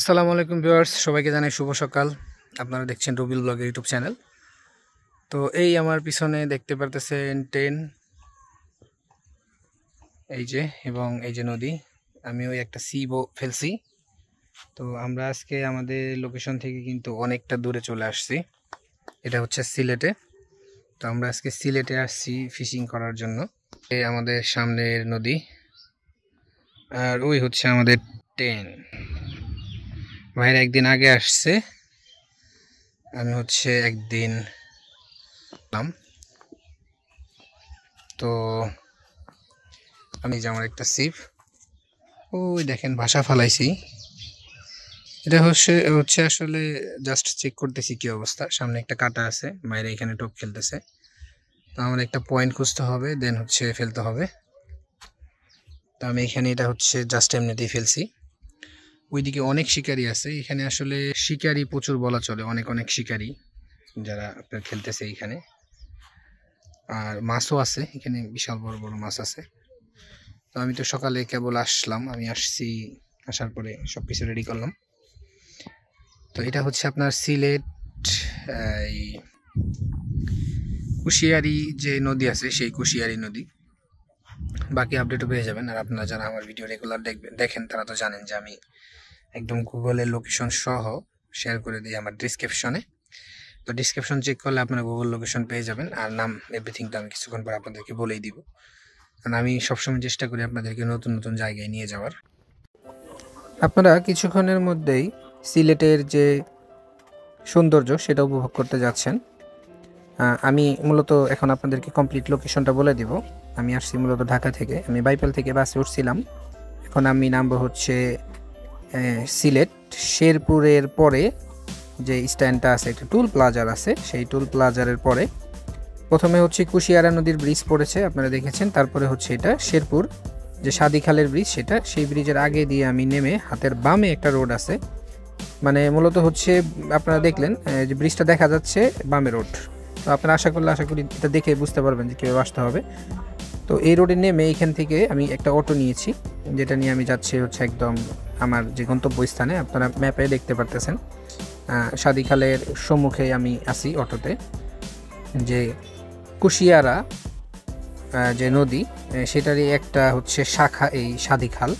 আসসালামু আলাইকুম ভিউয়ার্স, সবাইকে জানাই শুভ সকাল। আপনারা দেখছেন রবিল ব্লগের ইউটিউব চ্যানেল। তো এই আমার পিছনে দেখতে পারতেছেন ট্রেন, এই যে, এবং এই যে নদী। আমি ওই একটা সিবো ফেলছি। তো আমরা আজকে আমাদের লোকেশন থেকে কিন্তু অনেকটা দূরে চলে আসছি। এটা হচ্ছে সিলেটে। তো আমরা আজকে সিলেটে আসছি ফিশিং করার জন্য। এই আমাদের সামনের নদী, আর ওই হচ্ছে আমাদের ট্রেন। ভাইরা একদিন আগে আসছে, আমি হচ্ছে একদিন। তো আমি যে আমার একটা সিপ, ওই দেখেন ভাষা ফালাইছি। এটা হচ্ছে আসলে জাস্ট চেক করতেছি কি অবস্থা। সামনে একটা কাটা আছে, বাইরে এখানে টোপ খেলতেছে। তো আমার একটা পয়েন্ট খুঁজতে হবে, দেন হচ্ছে ফেলতে হবে। তো আমি এখানে এটা হচ্ছে জাস্ট এমনিতেই ফেলছি। ওইদিকে অনেক শিকারি আছে, এখানে আসলে শিকারি প্রচুর বলা চলে, অনেক অনেক শিকারি যারা আপনার খেলতেছে এইখানে। আর মাছও আছে এখানে, বিশাল বড় বড় মাছ আছে। তো আমি তো সকালে কেবল আসলাম, আমি আসছি, আসার পরে সব কিছু রেডি করলাম। তো এটা হচ্ছে আপনার সিলেট এই কুশিয়ারি যে নদী আছে, সেই কুশিয়ারি নদী। বাকি আপডেটও পেয়ে যাবেন। আর আপনারা যারা আমার ভিডিও রেগুলার দেখেন তারা তো জানেন যে আমি একদম গুগলের লোকেশন সহ শেয়ার করে দিই আমার ডিসক্রিপশনে। তো ডিসক্রিপশন চেক করলে আপনারা গুগল লোকেশন পেয়ে যাবেন, আর নাম এভরিথিংটা আমি কিছুক্ষণ পর আপনাদেরকে বলেই দিব। কারণ আমি সবসময় চেষ্টা করি আপনাদেরকে নতুন নতুন জায়গায় নিয়ে যাওয়ার। আপনারা কিছুক্ষণের মধ্যেই সিলেটের যে সৌন্দর্য সেটা উপভোগ করতে যাচ্ছেন। আমি মূলত এখন আপনাদেরকে কমপ্লিট লোকেশনটা বলে দিব। আমি আসছি মূলত ঢাকা থেকে, আমি বাইপাল থেকে বাসে উঠছিলাম। এখন আমি নামবো হচ্ছে সিলেট শেরপুরের পরে যে স্ট্যান্ডটা আছে, একটা টুল প্লাজার আছে, সেই টুল প্লাজারের পরে প্রথমে হচ্ছে কুশিয়ারা নদীর ব্রিজ পড়েছে, আপনারা দেখেছেন। তারপরে হচ্ছে এটা শেরপুর যে সাদিখালের ব্রিজ, সেটা, সেই ব্রিজের আগে দিয়ে আমি নেমে হাতের বামে একটা রোড আছে, মানে মূলত হচ্ছে আপনারা দেখলেন যে ব্রিজটা দেখা যাচ্ছে, বামে রোড। তো আপনারা আশা করি এটা দেখে বুঝতে পারবেন যে কীভাবে আসতে হবে। তো এই রোডে নেমে এইখান থেকে আমি একটা অটো নিয়েছি, যেটা নিয়ে আমি যাচ্ছি হচ্ছে একদম আমার যে গন্তব্যস্থানে। আপনারা ম্যাপে দেখতে পারতেছেন সাদিখালের সম্মুখে আমি আসি অটোতে। যে কুশিয়ারা যে নদী, সেটারই একটা হচ্ছে শাখা এই সাদিখাল।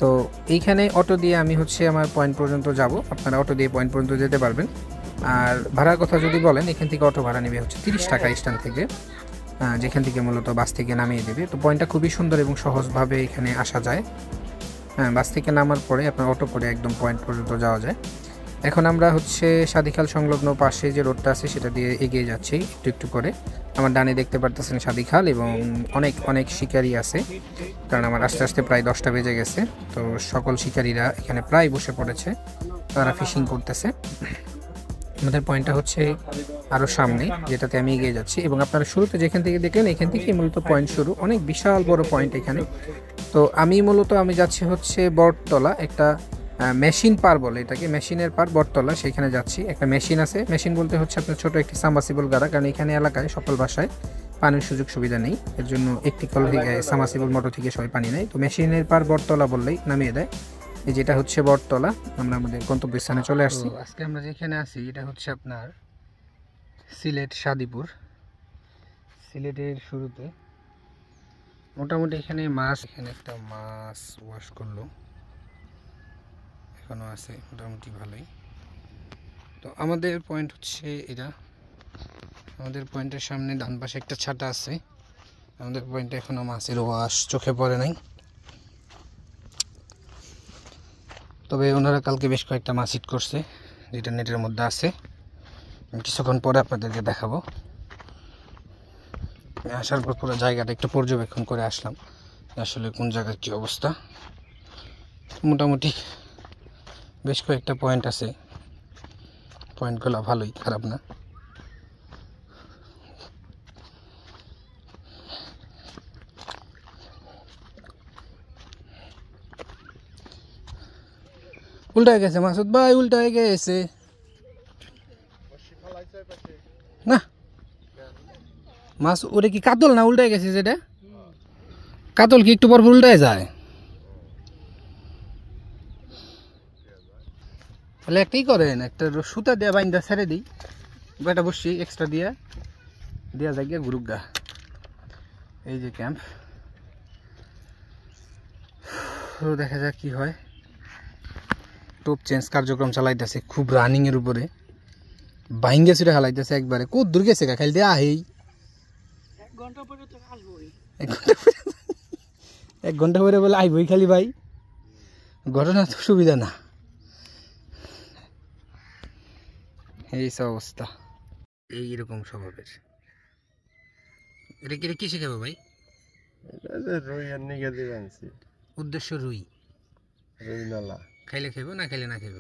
তো এইখানে অটো দিয়ে আমি হচ্ছে আমার পয়েন্ট পর্যন্ত যাব। আপনারা অটো দিয়ে পয়েন্ট পর্যন্ত যেতে পারবেন। আর ভাড়ার কথা যদি বলেন, এখান থেকে অটো ভাড়া নেবে হচ্ছে 30 টাকা স্ট্যান্ড থেকে, যেখান থেকে মূলত বাস থেকে নামিয়ে দেবে। তো পয়েন্টটা খুবই সুন্দর এবং সহজভাবে এখানে আসা যায়। বাস থেকে নামার পরে আপনার অটো করে একদম পয়েন্ট পর্যন্ত যাওয়া যায়। এখন আমরা হচ্ছে সাদিখাল সংলগ্ন পাশে যে রোডটা আছে সেটা দিয়ে এগিয়ে যাচ্ছি একটু একটু করে। আমার ডানে দেখতে পারতেছেন সাদিখাল, এবং অনেক অনেক শিকারি আছে, কারণ আমার আস্তে আস্তে প্রায় 10টা বেজে গেছে। তো সকল শিকারীরা এখানে প্রায় বসে পড়েছে, তারা ফিশিং করতেছে। আমাদের পয়েন্টটা হচ্ছে আরও সামনে, যেটাতে আমি এগিয়ে যাচ্ছি। এবং আপনারা শুরুতে যেখান থেকে দেখলেন, এখান থেকেই মূলত পয়েন্ট শুরু, অনেক বিশাল বড় পয়েন্ট এখানে। তো আমি যাচ্ছি হচ্ছে বটতলা, একটা মেশিন পার বলে এটাকে, মেশিনের পার বটতলা, সেখানে যাচ্ছি। একটা মেশিন আছে, মেশিন বলতে হচ্ছে আপনার ছোটো একটি সাবমার্সিবল গাড়া, কারণ এখানে এলাকায় সকল বাসায় পানির সুযোগ সুবিধা নেই, এর জন্য একটি কল থেকে সাবমার্সিবল মোটর থেকে সবাই পানি নেয়। তো মেশিনের পার বটতলা বললেই নামিয়ে দেয়। এই যেটা হচ্ছে বটতলা, আমরা আমাদের গন্তব্যস্থানে চলে আসছি। আজকে আমরা যেখানে আছি এটা হচ্ছে আপনার সিলেট সাদিপুর। সিলেটের শুরুতে মোটামুটি এখানে মাছ, এখানে একটা মাছ ওয়াশ করলো, এখনো আছে মোটামুটি ভালোই। তো আমাদের পয়েন্ট হচ্ছে এটা, আমাদের পয়েন্টের সামনে ডান পাশে একটা ছাতা আছে। আমাদের পয়েন্টে এখনো মাছের ওয়াশ চোখে পড়ে নাই, তবে ওনারা কালকে বেশ কয়েকটা মাছ হিট করছে, যেটা নেটের মধ্যে আছে। আমি কিছুক্ষণ পরে আপনাদেরকে দেখাবো। আসার পর পুরো জায়গাটা একটু পর্যবেক্ষণ করে আসলাম, আসলে কোন জায়গার কী অবস্থা। মোটামুটি বেশ কয়েকটা পয়েন্ট আছে, পয়েন্টগুলো ভালোই, খারাপ না। উল্টা হয়ে গেছে মাসুদ ভাই, উল্টা হয়ে গেছে না মাছ। ওরে কি কাতল না উল্টায় গেছে? যেটা কাতল কি একটু পর উল্টায় যায়? তাহলে একটাই করেন, একটা সুতা দিয়ে বাইন্দা ছেড়ে দিই, বেটা বসছি এক্সট্রা দিয়া দেওয়া যায় গিয়া গুরুগা। এই যে ক্যাম্প, তো দেখা যাক কি হয়। টোপ চেঞ্জ কার্যক্রম চালাইতেছে খুব রানিং এর উপরে, বাইঙ্গা চুরে হালাইতেছে একবারে। কত দূর গেছে খাইল দিয়ে আহেই 1 ঘন্টা পরে বলে আইবই খালি ভাই, ঘটনা তো সুবিধা না। এই সব অবস্থা, এইরকম স্বভাবের। এটা কি শিখাবো ভাই? উদ্দেশ্য রুই, খাইলে খাইব, না খাইলে না খাইব।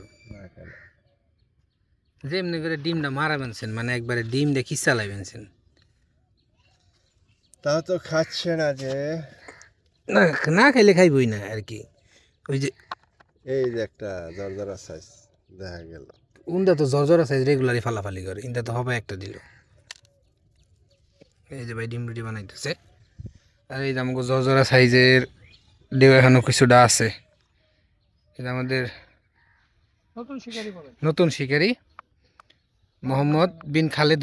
যে এমনি করে ডিমটা মারা বেনছেন, মানে একবারে ডিম দিয়ে খিস চালাই বেনছেন, তা তো খাচ্ছে না যে, না খাইলে খাইবই না আর কি। ওই যে এই যে একটা জর্জরা সাইজ দেখা গেল, উনটা তো জর্জরা সাইজ রেগুলারই ফালাফালি করে, ইনটা তো হবে একটা দিল। এই যে ভাই ডিম রুটি বানাইতেছে, আর এই যে আমাকে জর্জরা সাইজের দেও এখনো কিছুটা আছে। এটা আমাদের নতুন শিকারী মোহাম্মদ বিন খালেদ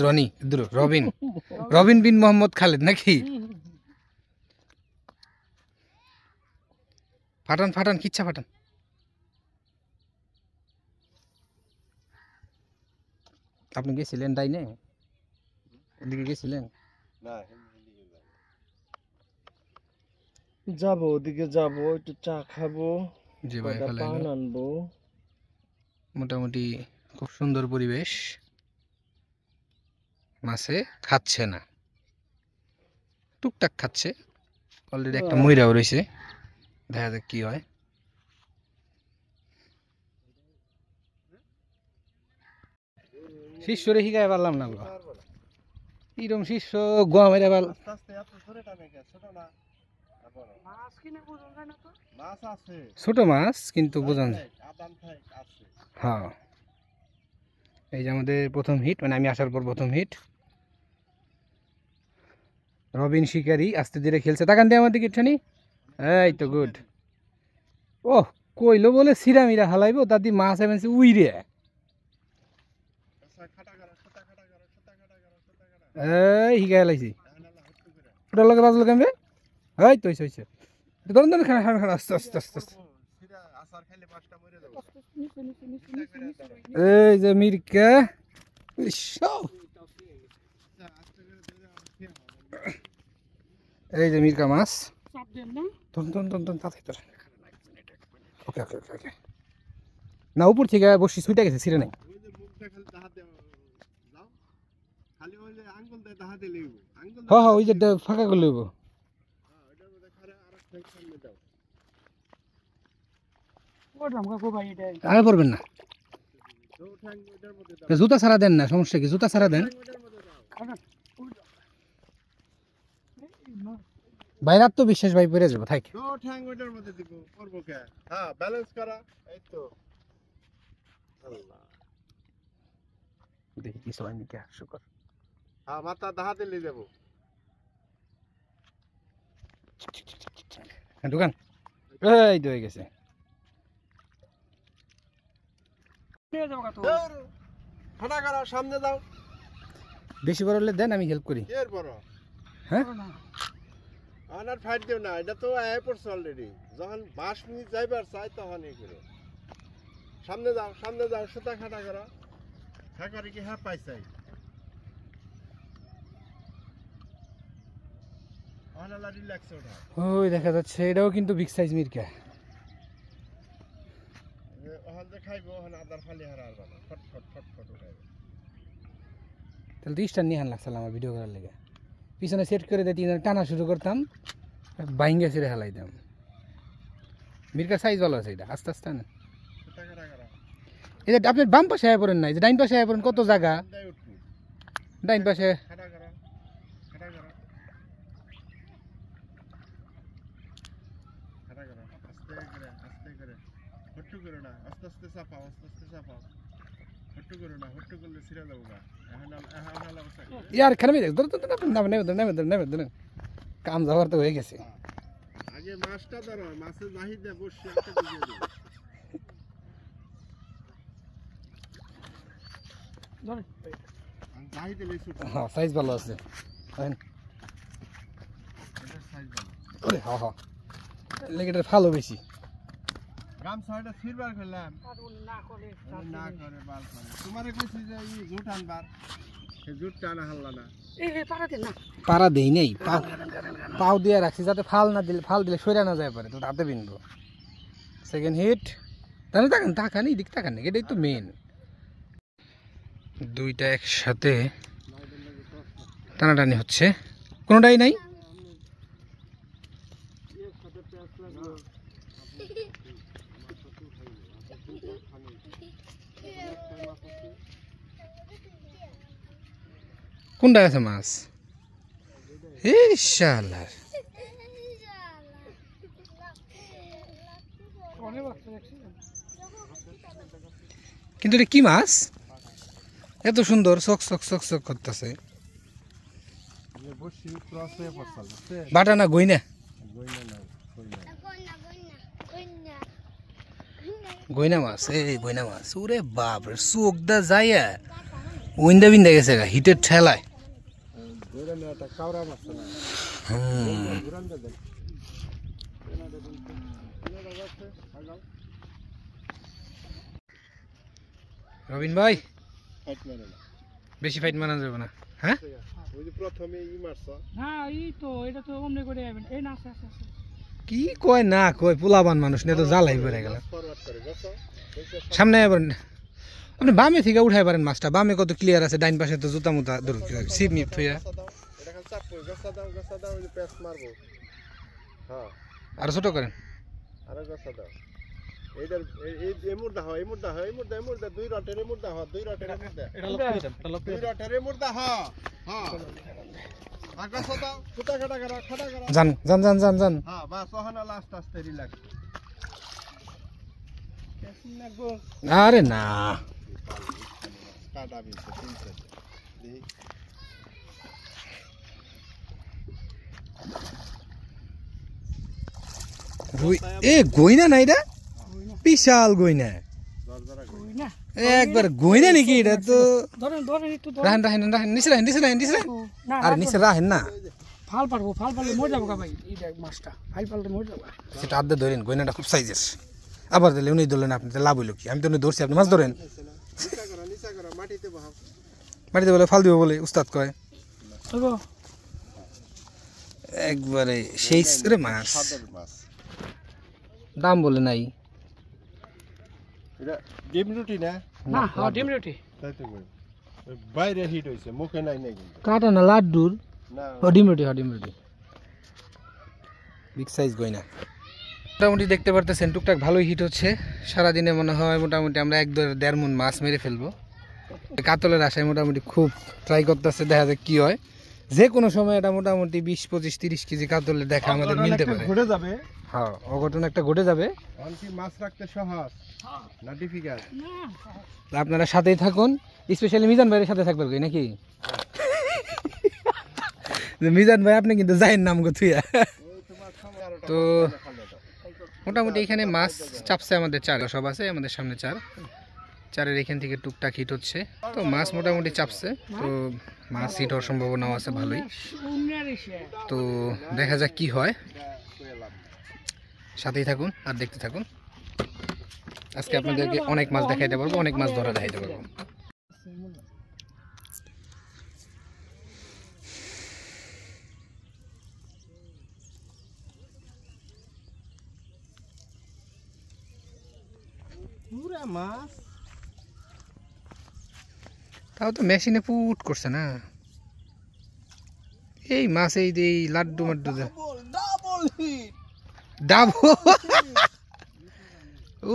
রবিন বিন মোহাম্মদ খালেদ নাকি? ফাটান কিচ্ছা ফাটান। আপনি গেছিলেন ডাইনে, এদিকে গেছিলেন? যাবো ওদিকে, যাবো একটু চা খাবো, জি ভাই, পান আনবো। মোটামুটি খুব সুন্দর পরিবেশ, মাছে খাচ্ছে না, টুকটাক খাচ্ছে। অলরেডি একটা ময়রাও রয়েছে, দেখা যাক কি হয়। শিষ্যরে শিখাই পারলাম না, এরকম শিষ্য গোয়া মেরে পারল। ছোট মাছ কিন্তু বোঝান যায়। হ্যাঁ, এই যে আমাদের প্রথম হিট, মানে আমি আসার পর প্রথম হিট। রবিন শিকারি আস্তে ধীরে খেলছে, তাকান দিয়ে আমার দিকে একটুখানি। এই তো গুড। ও কইলো বলে সিরামিরা হালাইবো, তার দিয়ে মাছ এমনছে উইরে। এই হিগা হেলাইছি, ওটার লগে বাজলো কেমবে? এই তো হইছে, ধরুন খানা আস্তে আস্তে আস্তে আস্তে। এই যে মির্কা, এই যে মির্কা মাছ। ওকে ওকে ওকে ওকে, না উপর থেকে বসি ছুটে গেছে, ছিঁড়ে নাই। হ্যাঁ ওই যে ফাঁকা করে লইব, আগে পড়বেন না। জুতা ছাড়া দেন না, সমস্যা কি? জুতা ছাড়া দেন। বাইরে তো বিশ্বাস ভাই পড়ে যাবো, থাক। দেখি কি সবাই নিকে শুকর। হ্যাঁ মাথা দাহাতে নিয়ে যাবো। দোকান এই তো হয়ে গেছে। সামনে দাও, বেশি বড় হলে দেন, আমি হেল্প করি। হ্যাঁ আনার ফাইট দেব না, এটা তো আয় পড়ছে অলরেডি। যখন 5 মিনিট যাইবার চাই তখন এই করে সামনে যাও সুতা খাটা করো, খাকারি কি হ্যাঁ পাইছাই। অনালা রিল্যাক্স ওঠা, ওই দেখা যাচ্ছে এটাও কিন্তু বিগ সাইজ মির্কা। ওখান থেকে খাইবো, ওখানে আদার খালি হারার বাবা ফট উঠাইবে। তাহলে 30টা নিয়ে হান লাগছিল আমার ভিডিও করার লেগে। পিছনে সেট করে দিয়ে 3 টানা শুরু করতাম, বাইঙ্গা ছেড়ে হালাইতাম। মির্কার সাইজ ভালো আছে, এটা আস্তে আস্তে না। এটা আপনার বাম পাশে আয় পড়েন না, যে ডাইন পাশে আয় পড়েন, কত জায়গা ডাইন পাশে। यार खाने में काम जावर तो হয়ে গেছে। আগে মাছটা ধরো, মাছের নাহি দে বসে গাহি দিলে ছোট হ্যাঁ সাইজ ভালো আছে এটা সাইজ ভালো ওরে হ্যাঁ হ্যাঁ লেগেটা ভালো বেশি গাম ছয়টা ফিরবার করলাম না করে বাল করে তোমারে কইছি যে এই জুট আনবার এই জুট টানা হাল্লা না পাড়া দেই নেই পাও দিয়ে রাখছি যাতে ফাল দিলে সরে না যায় পারে তো হাতে বিনবো সেকেন্ড হিট তাহলে তাকান এই দিক তাকান এটাই তো মেন দুইটা একসাথে টানাটানি হচ্ছে কোনোটাই নাই কোনটা আছে মাছ ইনশাআল্লাহ কিন্তু এটা কি মাছ এত সুন্দর চক চক চক চক করতেছে বাটা না গইনা গইনা মাছ এই গইনা মাছ ওরে বাপ রে চোখ দা যাইয়া উইন্দা বিন্দা গেছে গা হিটের ঠেলায় রবিন ভাই বেশি ফাইট মানা যাবে না হ্যাঁ ওই যে প্রথমে ই মারছ না এই তো এটা তো অমনে করে আইবেন এই না আছে কি কয় না কয় পোলাবান মানুষ নিয়ে তো জ্বালাই পড়ে গেল সামনে আবার আপনি বামে থেকে উঠাই পারেন মাছটা বামে কত ক্লিয়ার আছে ডাইন পাশে তো জুতা মুতা সিপ মিপ থইয়া আর ছোট করেন যান যান যান যান যান আরে না এ গইনা না এটা বিশাল গইনা একবার গইনা নাকি এটা তো রাহেন রাহেন রাহেন নিচে রাহেন নিচে রাহেন নিচে রাহেন আর নিচে রাহেন না ফাল পারলে মরে যাবো ভাই এইটা মাছটা ফাল পারলে মরে যাবো সেটা আদে ধরেন গইনাটা খুব সাইজের আবার দিলে উনি ধরলেন আপনি লাভ হইল কি আমি তো উনি ধরছি আপনি মাছ ধরেন মাটিতে বলে ফাল দিব বলে উস্তাদ কয় একবারে সেই রে মাছ দাম বলে নাই এটা ডিম রুটি না না হ্যাঁ ডিম রুটি তাই তো বাইরে হিট হইছে মুখে নাই নাই কিন্তু কাটা না লাড্ডুর না ও ডিম রুটি হ্যাঁ ডিম রুটি বিগ সাইজ গয়না মোটামুটি দেখতে পারতেছেন টুকটাক ভালোই হিট হচ্ছে সারাদিনে মনে হয় মোটামুটি আমরা 1-1.5 মণ মাছ মেরে ফেলবো কাতলের আশায় মোটামুটি খুব ট্রাই করতেছে দেখা যাক কি হয় যে কোনো সময় এটা মোটামুটি 20-25-30 কেজি কাতলের দেখা আমাদের মিলতে পারে ঘটে যাবে হ্যাঁ অঘটন একটা ঘটে যাবে অনেক মাছ রাখতে সহজ না ডিফিকাল্ট আপনারা সাথেই থাকুন স্পেশালি মিজান ভাইয়ের সাথে থাকবেন নাকি মিজান ভাই আপনি কিন্তু যাইন নাম গথুয়া তো মোটামুটি এখানে মাছ চাপছে আমাদের 4 সব আছে আমাদের সামনে 4-এর এখান থেকে টুকটাক হিট হচ্ছে তো মাছ মোটামুটি চাপছে তো মাছ হিট হওয়ার সম্ভাবনাও আছে ভালোই তো দেখা যাক কি হয় সাথেই থাকুন আর দেখতে থাকুন আজকে আপনাদেরকে অনেক মাছ দেখাইতে পারবো অনেক মাছ ধরা দেখাইতে পারবো মাছ তাও তো মেশিনে পুট করছে না এই মাছ এই লাড্ডু মাড্ডু ডাবল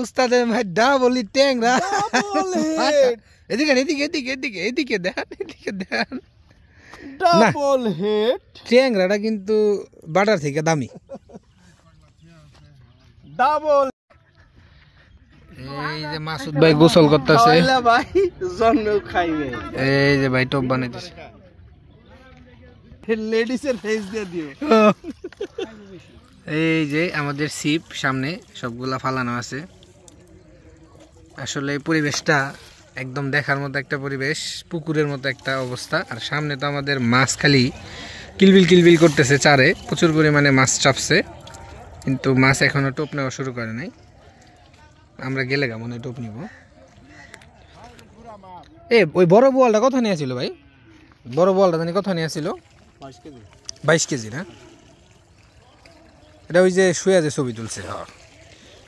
উস্তাদের ভাই ডাবল ট্যাংরা এদিকে এদিকে এদিকে এদিকে এদিকে দেন ডাবল হেড ট্যাংরাটা কিন্তু বাটার থেকে দামি ডাবল এই যে মাসুদ ভাই গোসল করতেছে ভাই জন্য খাইবে এই যে ভাই টপ বানাইতেছে লেডিসের ফেস দিয়ে দিও এই যে আমাদের সিপ সামনে সবগুলা ফালানো আছে আসলে পরিবেশটা একদম দেখার মতো একটা পরিবেশ, পুকুরের মতো একটা অবস্থা। আর সামনে তো আমাদের মাছ খালি কিলবিল কিলবিল করতেছে, চারে প্রচুর পরিমাণে মাছ চাপছে, কিন্তু মাছ এখনও টোপ নেওয়া শুরু করে নাই। আমরা গেলে মনে হয় টোপ নিব। ওই বড় বোয়ালটা কত নিয়েছিল ভাই? বড় বোয়ালটা জানি কত নিয়েছিল? 22 কেজি না? এটা ওই যে শুয়ে যে ছবি তুলছে,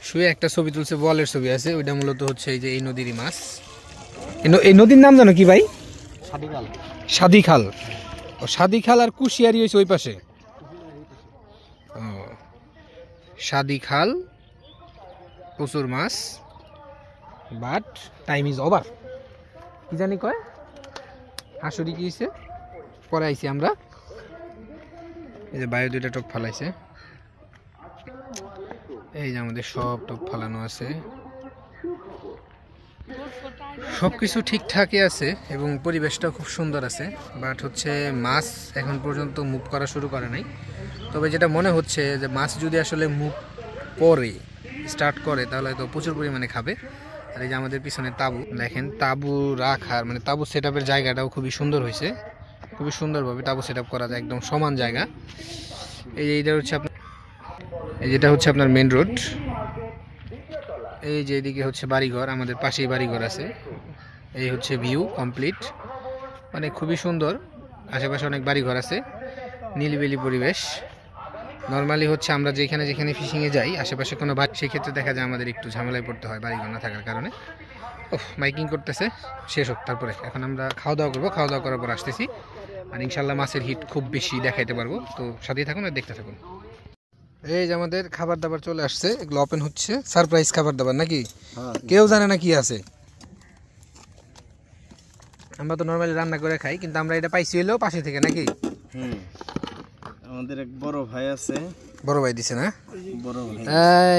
শুয়ে একটা ছবি তুলছে, বোয়ালের ছবি আছে, ওইটা মূলত হচ্ছে এই যে এই নদীরই মাছ। এই নদীর নাম জানো কি ভাই? সাদি খাল। ও সাদি খাল আর কুশিয়ারি হয়েছে ওই পাশে। ও সাদি খাল, প্রচুর মাছ, বাট টাইম ইজ ওভার। কি জানি কয় হাসুরি কি হয়েছে, পরে আইছি আমরা। এই যে বাইরে 2টা টোপ ফালাইছে, এই যে আমাদের সব টোপ ফালানো আছে, সবকিছু ঠিকঠাকই আছে এবং পরিবেশটাও খুব সুন্দর আছে। বাট হচ্ছে মাছ এখন পর্যন্ত মুভ করা শুরু করে নাই। তবে যেটা মনে হচ্ছে যে মাছ যদি আসলে মুভ করে, স্টার্ট করে, তাহলে হয়তো প্রচুর পরিমাণে খাবে। আর এই যে আমাদের পিছনে তাবু দেখেন, তাবু রাখার মানে তাবু সেট আপের জায়গাটাও খুবই সুন্দর হয়েছে, খুবই সুন্দরভাবে তাবু সেট আপ করা যায়, একদম সমান জায়গা। এইটা হচ্ছে আপনার, যেটা হচ্ছে আপনার মেন রোড। এই যে এদিকে হচ্ছে বাড়িঘর, আমাদের পাশেই বাড়িঘর আছে। এই হচ্ছে ভিউ কমপ্লিট, মানে খুবই সুন্দর। আশেপাশে অনেক বাড়িঘর আছে, নীলবেলি পরিবেশ। নর্মালি হচ্ছে আমরা যেখানে যেখানে ফিশিংয়ে যাই, আশেপাশে কোনো বাড়ি, সেক্ষেত্রে দেখা যায় আমাদের একটু ঝামেলায় পড়তে হয় বাড়িঘর না থাকার কারণে। মাইকিং করতেছে, শেষ হোক তারপরে। এখন আমরা খাওয়া দাওয়া করবো, খাওয়া দাওয়া করার পর আসতেছি। আর ইনশাল্লাহ মাছের হিট খুব বেশি দেখাইতে পারবো, তো সাথেই থাকুন আর দেখতে থাকুন। এই যে আমাদের খাবার দাবার চলে আসছে, এগুলো ওপেন হচ্ছে, সারপ্রাইজ খাবার দাবার নাকি, কেউ জানে না কি আছে। আমরা তো নর্মালি রান্না করে খাই, কিন্তু আমরা এটা পাইছি হলো পাশে থেকে নাকি। আমাদের এক বড় ভাই আছে, বড় ভাই দিছে না? বড় ভাই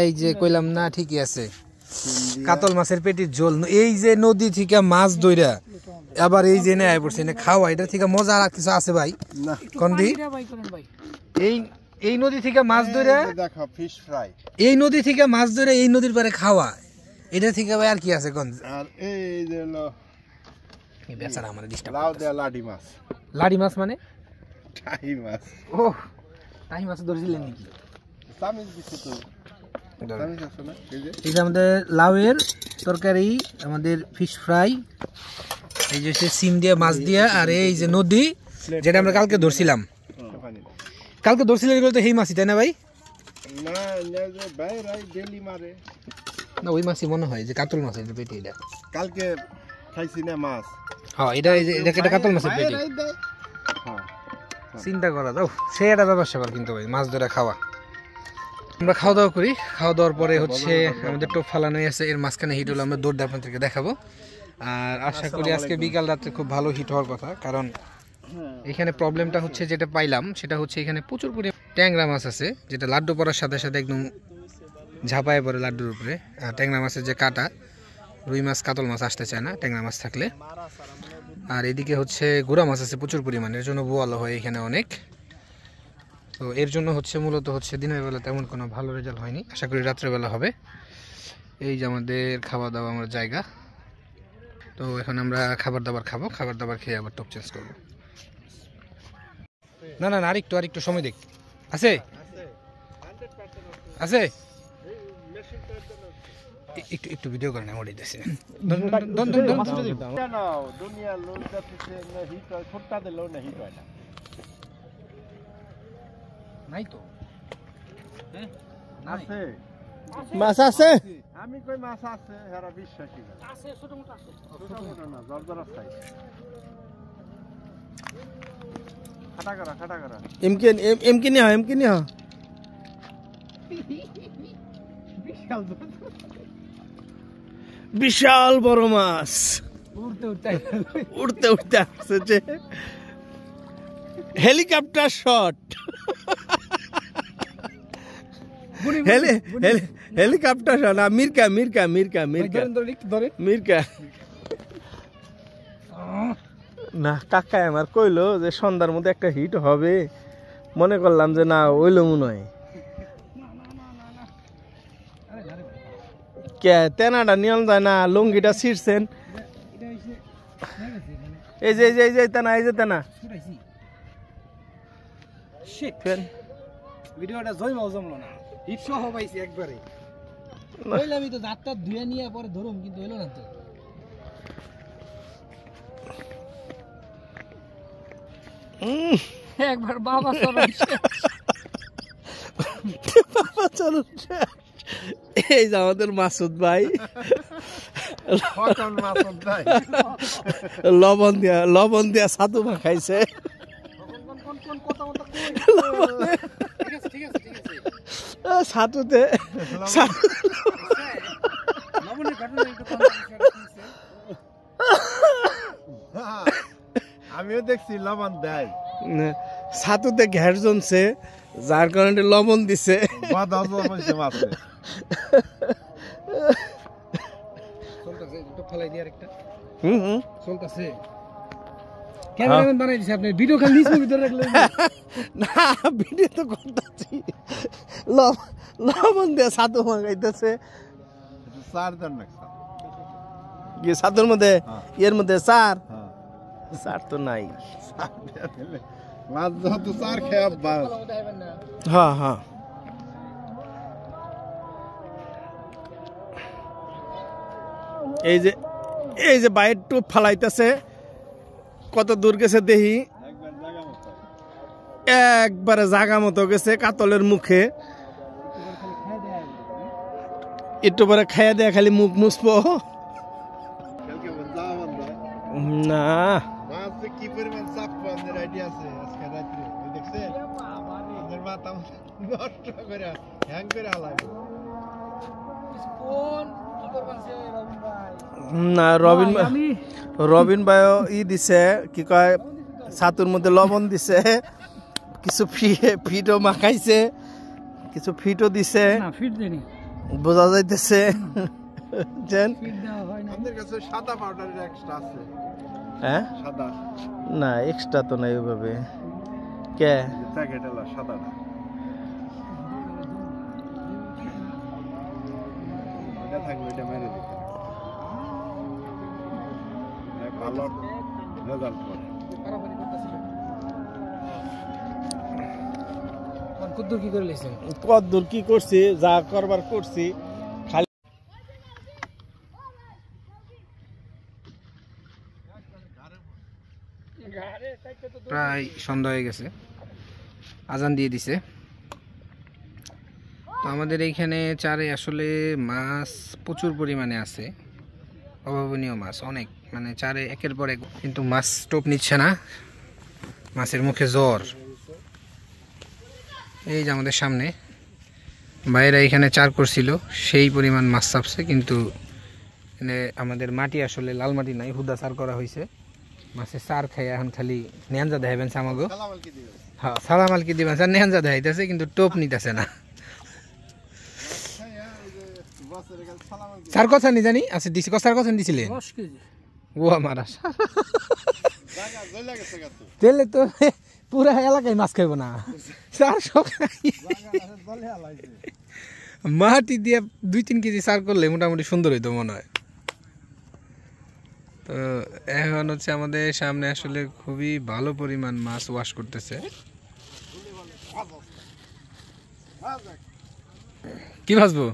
এই যে কইলাম না, ঠিকই আছে। কাতল মাছের পেটির ঝোল, এই যে নদী থেকে মাছ ধইরা আবার এই যে নেয় পড়ছে না খাওয়া, এটা থেকে মজা আর কিছু আছে ভাই? কোন দি এই নদী থেকে মাছ ধরে, দেখো ফিশ ফ্রাই, এই নদী থেকে মাছ ধরে এই নদীর পারে খাওয়া, এটা থেকে ভাই আর কি আছে কোন? আর এই যে বেচারা আমাদের ডিস্টার্ব। লাউ দেয়া লাডি মাছ। লাডি মাছ মানে? টাই মাছ। ও টাই মাছ ধরছিলেন নাকি? তামিজ দিছে তো, তামিজ আছে না? এই যে আমাদের লাউয়ের তরকারি, আমাদের ফিশ ফ্রাই, এই যে সিম দিয়ে মাছ দিয়ে, আর এই যে নদী যেটা আমরা কালকে ধরছিলাম, কালকে ধরছিলেন এগুলো তো এই মাছই তাই না ভাই? না যে বাইরে ডেলি মারে না, ওই মাছই মনে হয় যে কাতল মাছ, এটা পেটি এটা কালকে খাইছি না মাছ। হ্যাঁ এটা এই যে এটা কাতল মাছের পেটি। চিন্তা করা দাও, সে একটা ব্যবসা কর কিন্তু ভাই, মাছ ধরে খাওয়া। আমরা খাওয়া দাওয়া করি, খাওয়া দাওয়ার পরে হচ্ছে আমাদের টোপ ফালানোই আছে, এর মাঝখানে হিট হলো আমরা দৌড়টা আপনাদেরকে দেখাবো। আর আশা করি আজকে বিকাল রাত্রে খুব ভালো হিট হওয়ার কথা, কারণ এখানে প্রবলেমটা হচ্ছে যেটা পাইলাম সেটা হচ্ছে এখানে প্রচুর পরিমাণে ট্যাংরা মাছ আছে, যেটা লাড্ডু পড়ার সাথে সাথে একদম ঝাঁপায় পড়ে লাড্ডুর উপরে। আর ট্যাংরা মাছের যে কাটা, রুই মাছ কাতল মাছ আসতে চায় না ট্যাংরা মাছ থাকলে। আর এদিকে হচ্ছে গুড়া মাছ আছে প্রচুর পরিমাণে, এর জন্য বোয়ালো হয় এখানে অনেক। তো এর জন্য হচ্ছে মূলত হচ্ছে দিনের বেলা তেমন কোনো ভালো রেজাল্ট হয়নি, আশা করি রাত্রেবেলা হবে। এই যে আমাদের খাওয়া দাওয়া আমার জায়গা, তো এখন আমরা খাবার দাবার খাবো, খাবার দাবার খেয়ে আবার টপ চেঞ্জ করবো। না না আরেকটু সময় দেখ, আছে আছে একটু ভিডিও করে না, ওটাই দেখছি। দুনিয়ার লোক যাচ্ছে না হিট হয়, ছোট্টা দিলেও না হিট হয় না। নাই তো আছে মাছ আছে, আমি কই মাছ আছে, হেরা বিশ্বাসী আছে ছোট মোটো আছে, ছোট মোটো না, জর্জরা সাইজ। খাটা করা এমকি নিয়ে হয়, এমকি নিয়ে হয়। বিশাল বড় মাছ, উড়তে উড়তে আসছে যে হেলিকপ্টার শট, হেলিকপ্টার শট। মির্কা না, কাকাই আমার কইলো যে সন্ধ্যার মধ্যে একটা হিট হবে, মনে করলাম যে না ওইলো মনে হয়। কে তেনাটা নিয়ম যায় না, লুঙ্গিটা ছিঁড়ছেন, এই যে তেনা এই যে তেনা শিট ভিডিওটা জমা জমলো না হিট সহ পাইছি একবারে কইলাম আমি তো জাতটা ধুয়ে নিয়ে পরে ধরুম কিন্তু হইলো না তো একবার বাবা চলুন এই যে আমাদের মাসুদ ভাই লবণ দিয়া ছাতু খাইছে ছাতুতে আমিও দেখছি লবণ দেয় ছাতুতে ঘের জমছে যার কারণে লবণ দিছে ভিডিও খালি ভিতরে রাখলেন না ভিডিও তো করতেছি লবণ দিয়ে ছাতু মাখাইতেছে ছাতুর মধ্যে এর মধ্যে চার তো নাই মাছ যেহেতু চার খেয়ে অভ্যাস হ্যাঁ এই যে বাইর টুপ ফালাইতেছে কত দূর গেছে দেখি একবারে জাগা মতো গেছে কাতলের মুখে একটু পরে খাইয়া দেয়া খালি মুখ মুছবো না কি পরিমাণ চাপ আমাদের আইডিয়া আছে আজকে রাত্রে দেখছেন আমাদের মাথা নষ্ট করে হ্যাং করে হালাইবো না রবিন ভাই দিছে কি কয় ছাতুর মধ্যে লবণ দিছে কিছু ফিটও মাখাইছে কিছু ফিটও দিছে বোঝা যাইতেছে আমাদের কাছে সাদা পাউডারের এক্সট্রা আছে হ্যাঁ সাদা না এক্সট্রা তো নাই ওইভাবে কে প্যাকেট এলা সাদা না এটা থাকলে এটা মেরে দিতে ভালো রেজাল্ট করে কদ্দুর কি করে লেছেন কদ্দুর কি করছি যা করবার করছি প্রায় সন্ধ্যা হয়ে গেছে আজান দিয়ে দিছে তো আমাদের এইখানে চারে আসলে মাছ প্রচুর পরিমাণে আছে অভাবনীয় মাছ অনেক মানে চারে একের পর এক কিন্তু মাছ টোপ নিচ্ছে না মাছের মুখে জ্বর এই যে আমাদের সামনে বাইরে এখানে চার করছিল সেই পরিমাণ মাছ চাপছে কিন্তু আমাদের মাটি আসলে লাল মাটি নাই হুদা চার করা হয়েছে মাছের চার খাই এখন খালি নেহানজা দেখাবেন সামাগো হ্যাঁ সালামাল কি দিবেন স্যার নেহানজা দেখাইতেছে কিন্তু টোপ নিতেছে না স্যার কথা নি জানি আচ্ছা দিছি স্যার কথা দিছিলেন ও আমার তেলে তো পুরা এলাকায় মাছ খাইব না স্যার মাটি দিয়ে 2-3 কেজি সার করলে মোটামুটি সুন্দর হইতো মনে হয় তো এখন হচ্ছে আমাদের সামনে আসলে খুবই ভালো পরিমাণ মাছ ওয়াশ করতেছে কি ভাজবো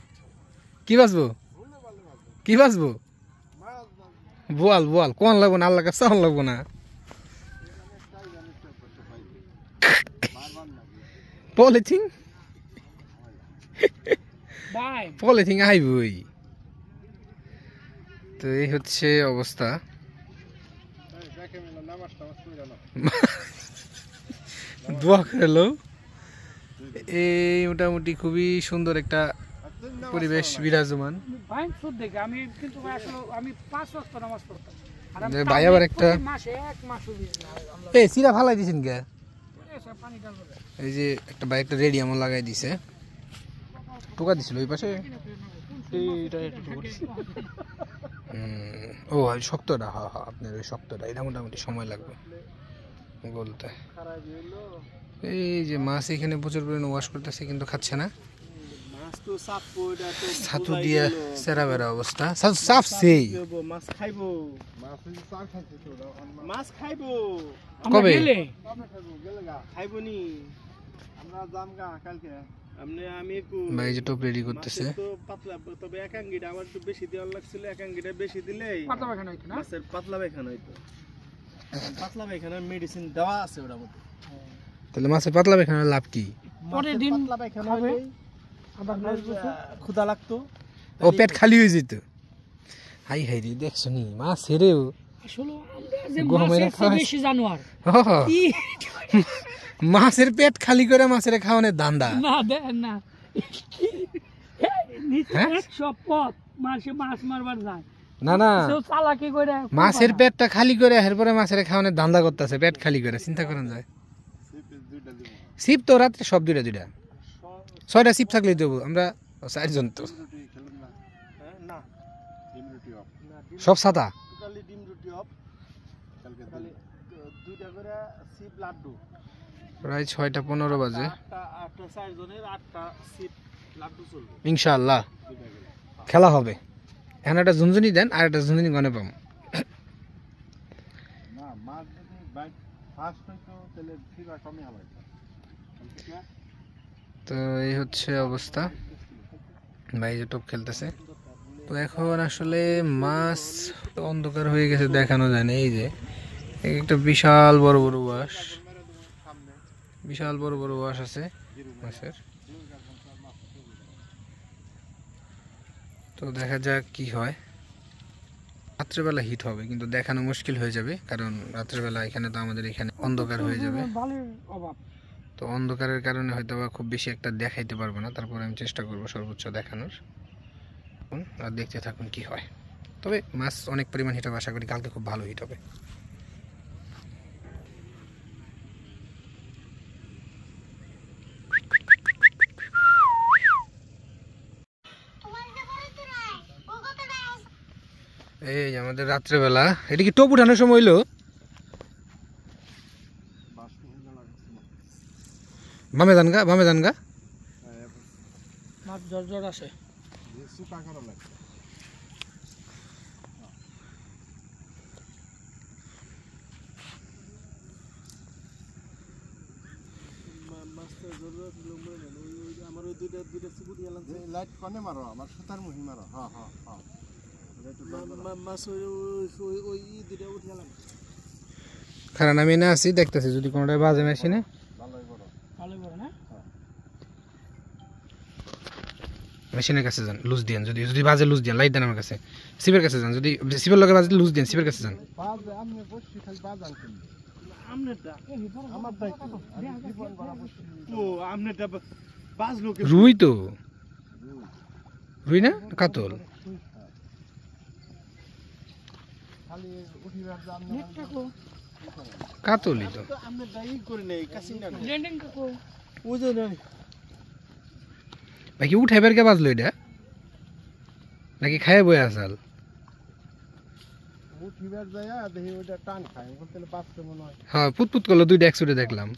কি ভাজবো কি ভাজবো বোয়াল বোয়াল কোন লাগবো না আল্লাহ কাছে লাগবো না পলিথিন পলিথিন আইবই তো এই হচ্ছে অবস্থা দোয়া করলো এই মোটামুটি খুবই সুন্দর একটা পরিবেশ বিরাজমান ভাই আবার একটা এই সিরা ফালাই দিছেন কে এই যে একটা ভাই একটা রেডিয়াম লাগাই দিছে টোকা দিছিল ওই পাশে ও শক্তটা হ্যাঁ হ্যাঁ আপনার ওই শক্তটা এটা মোটামুটি সময় লাগবে বলতে এই যে মাছ এখানে প্রচুর পরিমাণে ওয়াশ করতেছে কিন্তু খাচ্ছে না মাছ তো চাপবো, এটা তো ছাতু বোঝাই দিয়ে গেল। সেরা বেরা অবস্থা সাফ সেই কি হবো? মাছ খাইবো, মাছ হইছে চার খাইছে তো এখন মাছ খাইবো, কবে কবে খাইবো গেলে গা খাইবো নি। আমরা যাম গা কালকে আমি একটু ভাই যে টোপ রেডি করতেছে মাছের তো পাতলা, তবে একাঙ্গিটা আমার একটু বেশি দেওয়ার লাগছিল, একাঙ্গিটা বেশি দিলেই মাছের পাতলা পায়খানা হইতো। পাতলা পায়খানার মেডিসিন দেওয়া আছে ওটার মধ্যে। তাহলে মাছের পাতলা পায়খানার লাভ কি? পরের দিন পাতলা পায়খানা হইলেই ক্ষুধা লাগতো। ও পেট খালি হয়ে যেত। হাই হাই রে দেখছো নি মাছ হেরেও আসলে আমরা যে গহমের মাছের চেয়ে বেশি জানোয়ার মাছের পেট খালি করে মাছের খাওয়ানোর ধান্দা। না দেন না হ্যাঁ? 100 পথ মাছে মাছ মারবার যায় না না সেও চালাকি করে মাছের পেটটা খালি করে এরপরে মাছের খাওয়ানোর ধান্দা করতেছে পেট খালি করে চিন্তা করেন যায়। সিপ তো রাত্রে সব দুইটা 6টা সিপ থাকলেই দেবো আমরা 4জন তো রুটি খেলুন না না ডিম রুটি অফ সব সাদা। টোটালি ডিম রুটি অফ, কালকে খালি 2টা করে সিপ লাড্ডু, প্রায় 6টা 15 বাজে। 8টা 4 জনের 8টা সিপ লাড্ডু চলবে। ইনশাআল্লাহ খেলা হবে। এখন একটা ঝুনঝুনি দেন আর একটা ঝুনঝুনি গনে পাম। না মাছ যদি বাইট ফাস্ট হইতো তাহলে ফিরা কমই হবে তো এই হচ্ছে অবস্থা, ভাই যে টোপ খেলতেছে। তো এখন আসলে মাছ তো অন্ধকার হয়ে গেছে, দেখানো যায় না। এই যে একটা বিশাল বড় বড় ওয়াশ, বিশাল বড় বড় ওয়াশ আছে মাছের। তো দেখা যাক কি হয়। রাত্রেবেলা হিট হবে কিন্তু দেখানো মুশকিল হয়ে যাবে, কারণ রাত্রেবেলা এখানে তো আমাদের এখানে অন্ধকার হয়ে যাবে। বালির অভাব। তো অন্ধকারের কারণে হয়তো বা খুব বেশি একটা দেখাইতে পারবো না, তারপরে আমি চেষ্টা করব সর্বোচ্চ দেখানোর। আর দেখতে থাকুন কি হয়। তবে মাছ অনেক পরিমাণ হিট হবে, আশা করি কালকে খুব ভালো হিট হবে। এই যে আমাদের রাত্রেবেলা, এটা কি টোপ উঠানোর সময় হইলো? বামে যান গা, বামে যান গা। মাছ জর জর আসে। সুকা করা লাগে মাছটা জরুরত লম্বা না, ওই আমার ওই দুইটা সিপ উঠিয়ে আনলাম। লাইট কনে মারো আমার সুতার মুহি মারো হ্যাঁ হ্যাঁ হ্যাঁ মাছ ওই দুইটা উঠিয়ে আনলাম। কারণ আমি না আছি দেখতেছি যদি কোনোটা বাজে মেশিনে। ভালোই বড় ভালোই বড় না? মেশিনের কাছে যান, লুজ দিয়েন। যদি যদি বাজে লুজ দিয়েন, লাইট দেন আমার কাছে। সিপের কাছে যান, যদি সিপের লগে বাজে লুজ দিয়েন, সিপের কাছে যান। বাজ আমি বসছি খালি বাজ আনছেন আমনেরটা আমার দায়িত্ব আমি জীবন ভরা বসছি ও আমনেরটা বাজলো কে? রুই তো, রুই না কাতল। খালি উঠিবার যে আমি নেটটা কো কাতলই তো। আমনেরটা ই করে নেই কাসিংটা ল্যান্ডিং কো ওই যে নাকি উঠাইবার কে বাজলো এটা, নাকি খাইয়ে বয়ে আসাল? উঠিবার যায় দেখি ওইটা টান খায় এখন তাহলে বাঁচতে মনে হয় হ্যাঁ পুতপুত করলো, দুইটা একসুটে দেখলাম।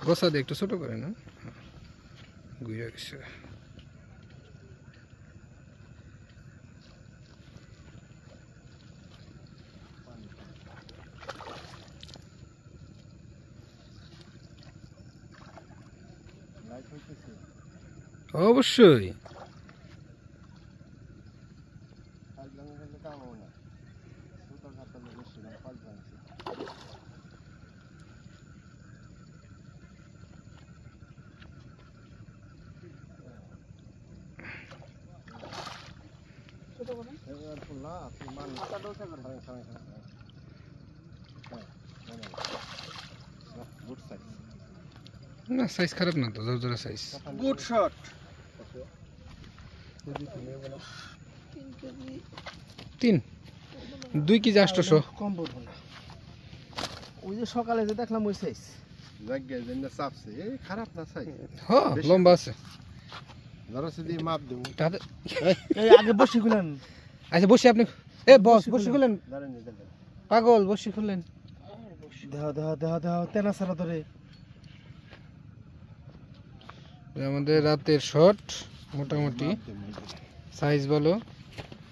গোসা দিয়ে একটু ছোট করে না, গুইয়া গেছে। লাইট হইতেছে অবশ্যই আর জানা গেলে কাম হবে না সুতা কাটালে বেশি না পাঁচ ভাঙছে এবার ফুলা তুই মান গুড সাইজ না, সাইজ খারাপ না তো, জোর সাইজ। Good shot. 2 কেজি 800। কম বলবো না, ওই যে সকালে যে দেখলাম ওই সাইজ। জায়গায় যেন চাপছে এই খারাপ না সাইজ হ্যাঁ লম্বা আছে। ধরো যদি মাপ দেবো তাহলে- এই আগে বসে গুলেন। আচ্ছা বসে আপনি, এ বস বসে খুলেন, ধরেন দেখেন পাগল বসে খুললেন। দেহ দেহ দেহ দেহ তেনা সারা ধরে আমাদের রাতের শট মোটামুটি সাইজ বলো।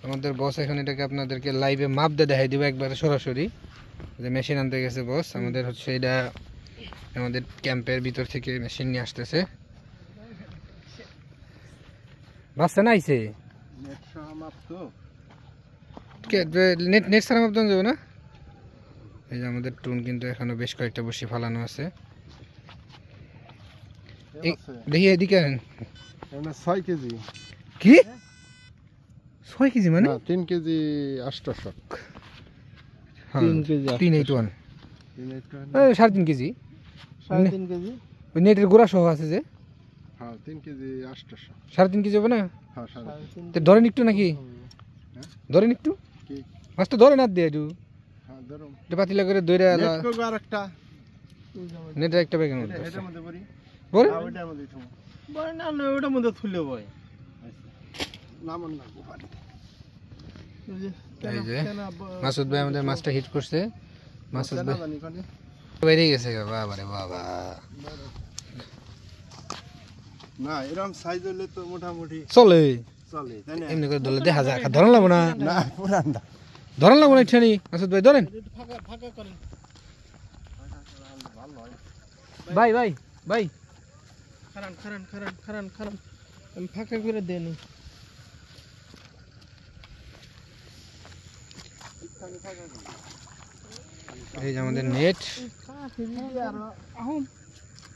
আমাদের বস এখন এটাকে আপনাদেরকে লাইভে মাপ দিয়ে দেখাই দিব একবারে সরাসরি, যে মেশিন আনতে গেছে বস। আমাদের হচ্ছে এটা আমাদের ক্যাম্পের ভিতর থেকে মেশিন নিয়ে আসতেছে। বাচ্চা না আইছে নেট নেট সারা মাপ দেওয়া যাবে না। এই যে আমাদের টুন কিন্তু এখনো বেশ কয়েকটা বসি ফালানো আছে। দেখি এদিকে 6 কেজি। কি 6 কেজি মানে 3 কেজি 800। 381 3.5 কেজি 3.5 কেজি ওই নেটের গোড়া সহ আছে যে। হ্যাঁ 3 কেজি 800। 3.5 কেজি হবে না? হ্যাঁ 3.5। তো ধরেন একটু নাকি ধরেন একটু কি মাছ তো ধরে না দিয়ে একটু হ্যাঁ ধরো এটা পাতিলা করে দইরা নেট করব আরেকটা নেটের একটা ব্যাগের মধ্যে এটার মধ্যে পড়ি বলে ওইটার মধ্যে থুম বয় না না ওটার মধ্যে থুলে বয় নামন না গোপাল। এই যে মাসুদ ভাই আমাদের মাছটা হিট করছে। মাসুদ ভাই জানি কোনে বেরিয়ে গেছে বাবা রে বাবা। না এরকম সাইজ হলে তো মোটামুটি চলে চলে তাই না? এমনি করে ধরলে দেখা যায় ধরন লাগবো না না পুরানটা ধরন লাগবো না ইচ্ছানি। মাসুদ ভাই ধরেন ফাঁকা ফাঁকা করেন ভাই ভাই ভাই খারান খারান খারান খারান খারান আমি ফাঁকা করে দেন। এই যে আমাদের নেট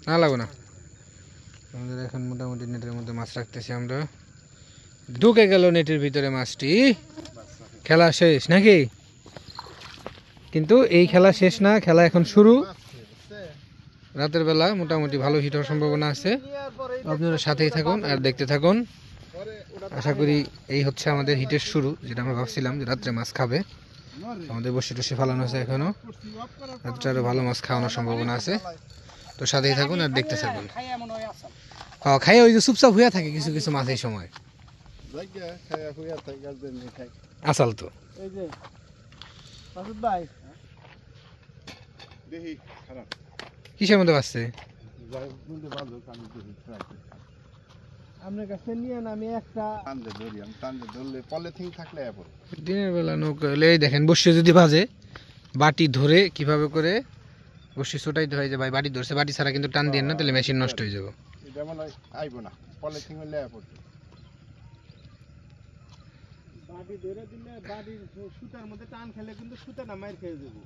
না লাগবো না। আমাদের এখন মোটামুটি নেটের মধ্যে মাছ রাখতেছি আমরা। ঢুকে গেল নেটের ভিতরে মাছটি। খেলা শেষ নাকি? কিন্তু এই খেলা শেষ না, খেলা এখন শুরু। রাতের বেলা মোটামুটি ভালো হিট হওয়ার সম্ভাবনা আছে। আপনারা সাথেই থাকুন আর দেখতে থাকুন। আশা করি এই হচ্ছে আমাদের হিটের শুরু, যেটা আমরা ভাবছিলাম যে রাত্রে মাছ খাবে। আমাদের বসে টসে ফালানো আছে এখনো, রাত্রে আরো ভালো মাছ খাওয়ানোর সম্ভাবনা আছে। তো সাথেই থাকুন আর দেখতে থাকুন। হ্যাঁ খাই ওই যে চুপচাপ হইয়া থাকে কিছু কিছু মাছ এই সময় জায়গা খায়া হইয়া থাকে গার্ডেন নে খাই আসল তো। এই যে মাসুদ ভাই দেখি খারাপ কিসের মধ্যে বাঁচছে? যাই বলতে ভালো কানে দেখি ট্রাই আপনার কাছে নিয়ে আমি একটা টানলে ধরি আমি টানলে ধরলে পলিথিন থাকলে এরপর দিনের বেলা নৌকা হলে এই দেখেন বসে যদি বাজে বাটি ধরে কিভাবে করে বসে ছোটাইতে হয় যে ভাই বাটি ধরছে, বাটি ছাড়া কিন্তু টান দিয়ে না তাহলে মেশিন নষ্ট হয়ে যাবে। যেমন আইব না পলিথিন হলে এরপর বাড়ি ধরে দিলে বাড়ির সুতার মধ্যে টান খেলে কিন্তু সুতাটা মার খেয়ে যাবো।